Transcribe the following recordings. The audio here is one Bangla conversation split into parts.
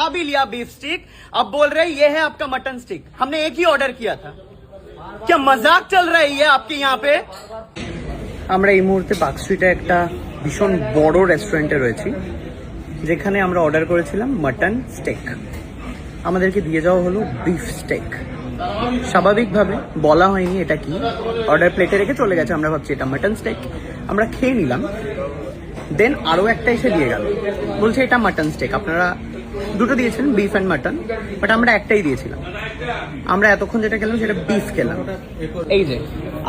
खा भी लिया बीफ स्टिक, अब बोल रहे ये है आपका मटन स्टिक। हमने एक ही ऑर्डर किया था, क्या मजाक चल रहा है ये आपके यहाँ पे? আমরা এই মুহূর্তে পার্ক স্ট্রিটে একটা ভীষণ বড় রেস্টুরেন্টে রয়েছি, যেখানে আমরা অর্ডার করেছিলাম মাটন স্টেক। আমাদেরকে দিয়ে যাওয়া হলো বিফ স্টেক। স্বাভাবিকভাবে বলা হয়নি এটা কি, অর্ডার প্লেটে রেখে চলে গেছে। আমরা ভাবছি এটা মাটন স্টেক, আমরা খেয়ে নিলাম। দেন আরও একটা এসে দিয়ে গেল, বলছে এটা মাটন স্টেক। আপনারা দুটো দিয়েছেন, বিফ অ্যান্ড মাটন, বাট আমরা একটাই দিয়েছিলাম। আমরা এতক্ষণ যেটা খেলাম সেটা বিফ খেলাম। এই যে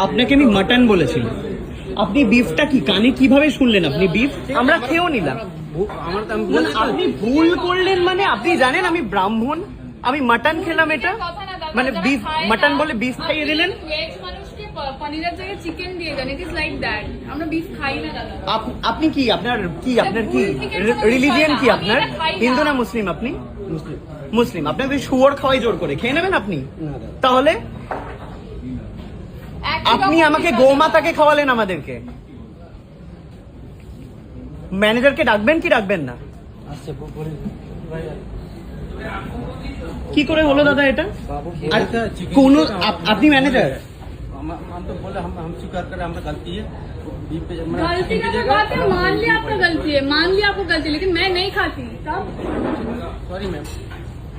আপনাকে আমি মাটন বলেছিলাম, আপনি বিফটা কি কানে কিভাবে শুনলেন? আপনি বিফ, আমরা খেয়েও নিলাম। আপনি ভুল করলেন মানে আপনি জানেন আমি ব্রাহ্মণ, আমি মাটন খেলাম, এটা মানে বিফ মাটন বলে বিফ খাইয়ে দিলেন। পনিরের জায়গায় চিকেন দিয়ে দেন, ইট ইজ লাইক দ্যাট। আমরা বিফ খাই না দাদা। আপনি কি আপনার কি রিলিজিয়ন কি আপনার? হিন্দু না মুসলিম? আপনি মুসলিম। আপনাকে শুয়োর খাওয়াই জোর করে খেয়ে নেবেন আপনি? তাহলে আপনি আমাকে গোমাতাকে খাওয়ালেন আমাদেরকে। ম্যানেজারকে ডাকবেন কি ডাকবেন না? কি করে হলো দাদা এটা? কোন আপনি ম্যানেজার? हम तो बोले हम स्वीकार करें हमारा गलती है। गलती का तो बात है, मान लिया आपका गलती है, मान लिया आपको गलती, लेकिन मैं नहीं खाती तब। Sorry ma'am.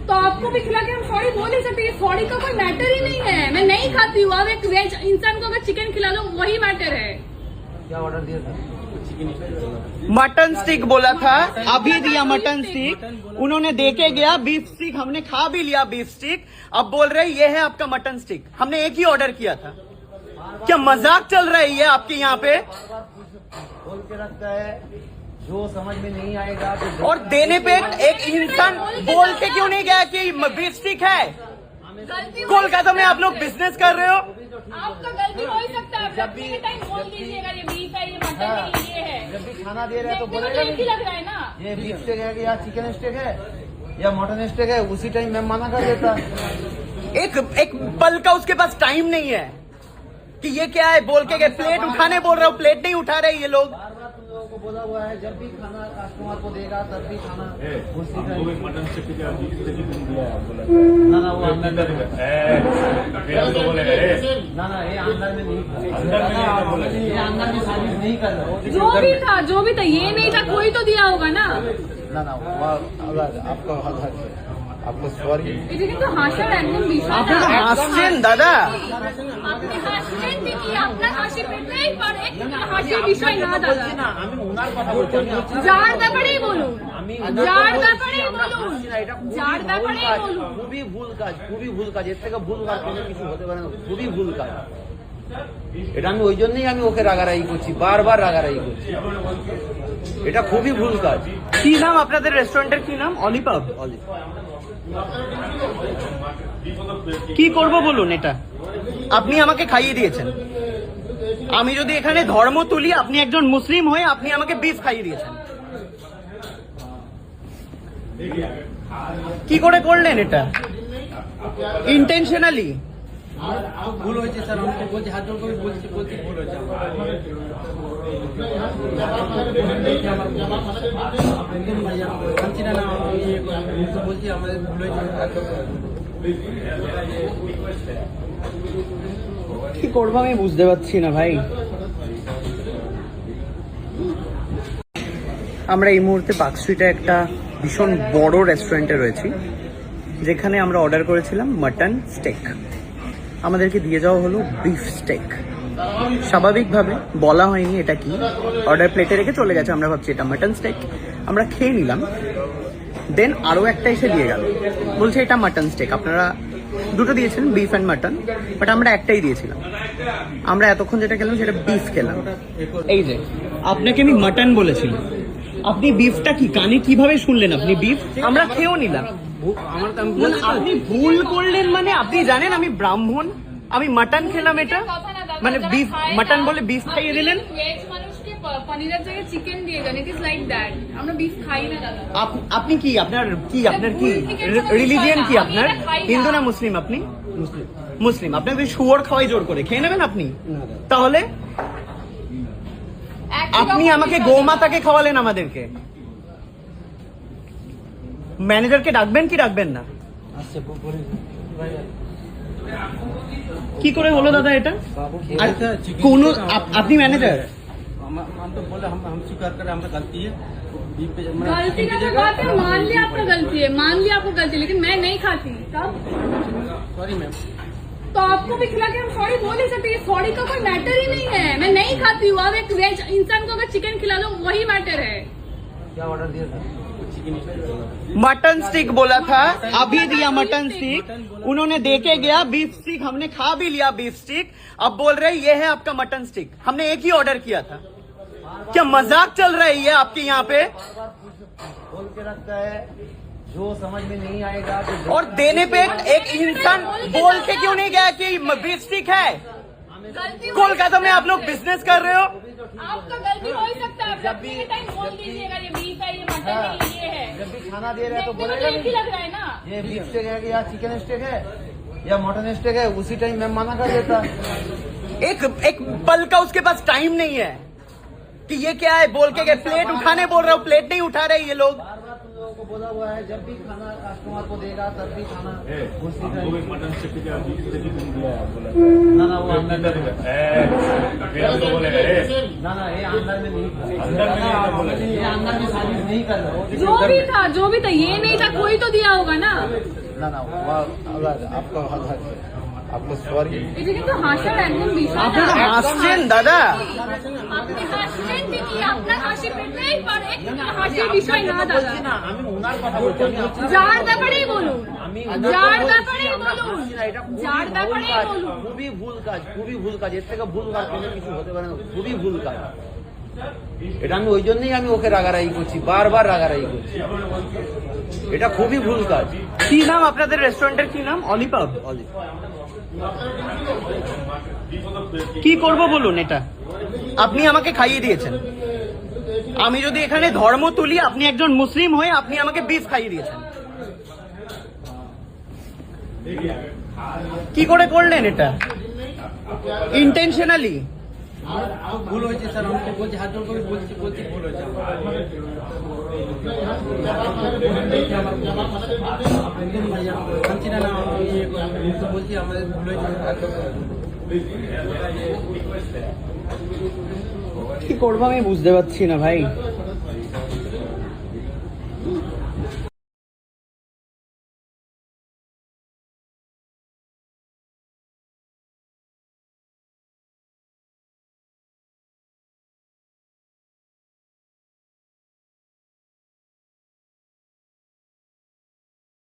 तो आपको भी खिला के हम सॉरी बोल ही सकते हैं, सॉरी का कोई मैटर ही नहीं है। मैं नहीं खाती हूँ, अब एक वेज इंसान को अगर चिकन खिला दो वही मैटर है। क्या ऑर्डर दिया था? मटन स्टिक बोला था, अभी दिया मटन स्टिक। उन्होंने देके गया बीफ स्टिक, हमने खा भी लिया बीफ स्टिक, अब बोल रहे ये है आपका मटन स्टिक। हमने एक ही ऑर्डर किया था, क्या मजाक चल रहा है ये आपके यहाँ पे? बोल के रखता है, जो समझ में नहीं आएगा तो और देने पे एक इंसान बोल के क्यों नहीं गया कि बीफ स्टिक है? कोलकाता में आप लोग बिजनेस कर रहे हो, आपका गलती हो ही सकता है। जब भी टाइम बोल दीजिएगा ये बीफ है, ये मटन है, ये है। जब भी खाना दे रहे हैं तो बोलेगा एक ही लग रहा है ना, ये बीफ स्टेक है या चिकन स्टेक है या मटन स्टेक है, उसी टाइम मैं मना कर देता। एक पल का उसके पास टाइम नहीं है कि ये क्या है बोल के गए। प्लेट उठाने बोल रहा हूँ, प्लेट नहीं उठा रहे ये लोग। बार बार तुम लोगों को बोला हुआ है, जब भी खाना कस्टमर को देगा तब भी खाना उसी का मटन स्टिक दिया है बोला ना ना वो अंदर में ना ना ये अंदर में नहीं ये अंदर में सर्विस नहीं कर रहा। जो भी था ये नहीं था, कोई तो दिया होगा ना। ना ना वो अलग आपका अलग है, आपको सॉरी। এটা কিন্তু হাসার একদম বিষয় না। আপনারা হাসছেন দাদা? আপনি হাসছেন কি? আপনার হাসি পেতেই পারে, হাসির বিষয় না দাদা। না আমি ওনার কথা বলছি, যার ব্যাপারেই বলুন, যার ব্যাপারেই বলুন, এটা যার ব্যাপারেই বলুন। খুবই ভুল কাজ, খুবই ভুল কাজ। এর থেকে ভুল কাজ কোনো কিছু হতে পারে না, খুবই ভুল কাজ। এটা আমি ওই জন্যই আমি ওকে রাগারাগি করছি, বারবার রাগারাগি করছি। এটা খুবই ভুল কাজ। কি নাম আপনাদের রেস্টুরেন্টের? কি নাম? অলিপাব। কি করব বলুন? এটা আপনি আমাকে খাইয়ে দিয়েছেন। আমি যদি এখানে ধর্ম তুলি, আপনি একজন মুসলিম হয়ে আপনি আমাকে বিফ খাইয়ে দিয়েছেন। কি করে করলেন এটা? ইন্টেনশনালি? ভুল হয়েছে স্যার, আমাকে বলছি, হাত জোর করে বলছি ভুল হয়েছে বলছি আমাদের ভুল হয়েছে। কি করবো আমি বুঝতে পারছি না ভাই। আমরা এই মুহূর্তে পার্ক স্ট্রিটে একটা ভীষণ বড় রেস্টুরেন্টে রয়েছি, যেখানে আমরা অর্ডার করেছিলাম মাটন স্টেক। আমাদেরকে দিয়ে যাওয়া হলো বিফ স্টেক। স্বাভাবিকভাবে বলা হয়নি এটা কি, অর্ডার প্লেটে রেখে চলে গেছে। আমরা ভাবছি এটা মাটন স্টেক, আমরা খেয়ে নিলাম। দেন আরও একটা এসে দিয়ে গেল, বলছে এটা মাটন স্টেক। আপনারা দুটো দিয়েছেন, বিফ অ্যান্ড মাটন, বাট আমরা একটাই দিয়েছিলাম। আমরা এতক্ষণ যেটা খেলাম সেটা বিফ খেলাম। এই যে আপনাকে আমি মাটন বলেছিলাম, আপনি বিফটা কি কানে কিভাবে শুনলেন? আপনি বিফ, আমরা খেয়েও নিলাম। আপনি ভুল করলেন মানে আপনি জানেন আমি ব্রাহ্মণ, আমি মাটন খেলাম, এটা মানে বিফ মাটন বলে বিফ খাইয়ে দিলেন। পনিরের জায়গায় চিকেন দিয়ে দেন, ইট ইজ লাইক দ্যাট। আমরা বিফ খাই না দাদা। আপনি কি আপনার রিলিজিয়ন কি আপনার? হিন্দু না মুসলিম? আপনি মুসলিম। আপনাকে শুয়োর খাওয়াই জোর করে খেয়ে নেবেন আপনি? তাহলে আপনি আমাকে গোমাতাকে খাওয়ালেন আমাদেরকে। ম্যানেজারকে ডাকবেন কি ডাকবেন না? কি করে হলো দাদা এটা? আর কোন আপনি ম্যানেজার? हम तो बोले हम स्वीकार करें हमारा गलती है। गलती का कोई बात है, मान लिया आपका गलती है, मान लिया आपको गलती, लेकिन मैं नहीं खाती तब सॉरी मैम। तो आपको भी खिला के हम सॉरी बोल ही सकते हैं। सॉरी का कोई मैटर ही नहीं है। मैं नहीं खाती हूँ। अब एक वेज इंसान को अगर चिकन खिला दो वही मैटर है। क्या ऑर्डर दिया था? मटन स्टिक बोला था, अभी दिया मटन स्टिक। उन्होंने देके गया बीफ स्टिक, हमने खा भी लिया बीफ स्टिक। अब बोल रहे ये है आपका मटन स्टिक। हमने एक ही ऑर्डर किया था। क्या मजाक चल रहा है ये आपके यहाँ पे? बोल के रखता है, जो समझ में नहीं आएगा तो और देने पे एक इंसान बोल के क्यों नहीं गया कि बीफ स्टिक है? गलती कोलकाता में आप लोग बिजनेस कर रहे हो। आपका गलती हो ही सकता है। जब भी टाइम बोल दीजिएगा ये बीफ है, ये मटन है, ये है। जब भी खाना दे रहा है तो देखने में बोलेगा तो एक ही नहीं, लग रहा है ना। ये बीफ स्टेक है या चिकन स्टेक है या मटन स्टेक है, उसी टाइम मैं मना कर देता। एक पल का उसके पास टाइम नहीं है कि ये क्या है बोल के प्लेट उठाने बोल रहा हूँ, प्लेट नहीं उठा रहे ये लोग। बार बार तुम लोगों को बोला हुआ है, जब भी खाना कस्टमर को देगा तब भी खाना उसी हमको भी टाइम। मटन स्टिक का बीफ स्टिक दिया है बोला। ना ना वो अंदर में फिर हमको बोलेगा ना ना ये अंदर में नहीं था। अंदर में नहीं था बोला। ये अंदर में सर्विस नहीं कर रहा। जो भी था ये नहीं था, कोई तो दिया होगा ना। ना ना वो अलग आपका अलग है। आपको सॉरी। এটা কিন্তু হাসার একদম বিষয় না। আপনারা হাসছেন দাদা। আপনি হাসছেন ঠিকই, আপনার হাসি পেতেই পারে, কিন্তু হাসির বিষয় না দাদা। বলছি না, আমি ওনার কথা বলছি, আমি আপনার যার ব্যাপারেই বলুন, আমি যার ব্যাপারেই বলুন, এটা যার ব্যাপারেই বলুন। খুবই ভুল কাজ, খুবই ভুল কাজ। এর থেকে ভুল আর কোনো কিছু হতে পারে না। খুবই ভুল কাজ এটা। আমি ওই জন্যই আমি ওকে রাগারাগি করছি, বারবার রাগারাগি করছি। এটা খুবই ভুল কাজ। কি নাম আপনাদের রেস্টুরেন্টের? কি নাম? অলিপাব। অলি কি করব বলুন? এটা আপনি আমাকে খাইয়ে দিয়েছেন। আমি যদি এখানে ধর্ম তুলি, আপনি একজন মুসলিম হয়ে আপনি আমাকে বিফ খাইয়ে দিয়েছেন। কি করে করলেন এটা? ইন্টেনশনালি? ভুল হয়েছে স্যার, আমাকে বলছি হাত জোর করে বলছি ভুল হয়েছে। না বলছি আমাদের ভুল হয়েছে। কি করবো আমি বুঝতে পারছি না ভাই।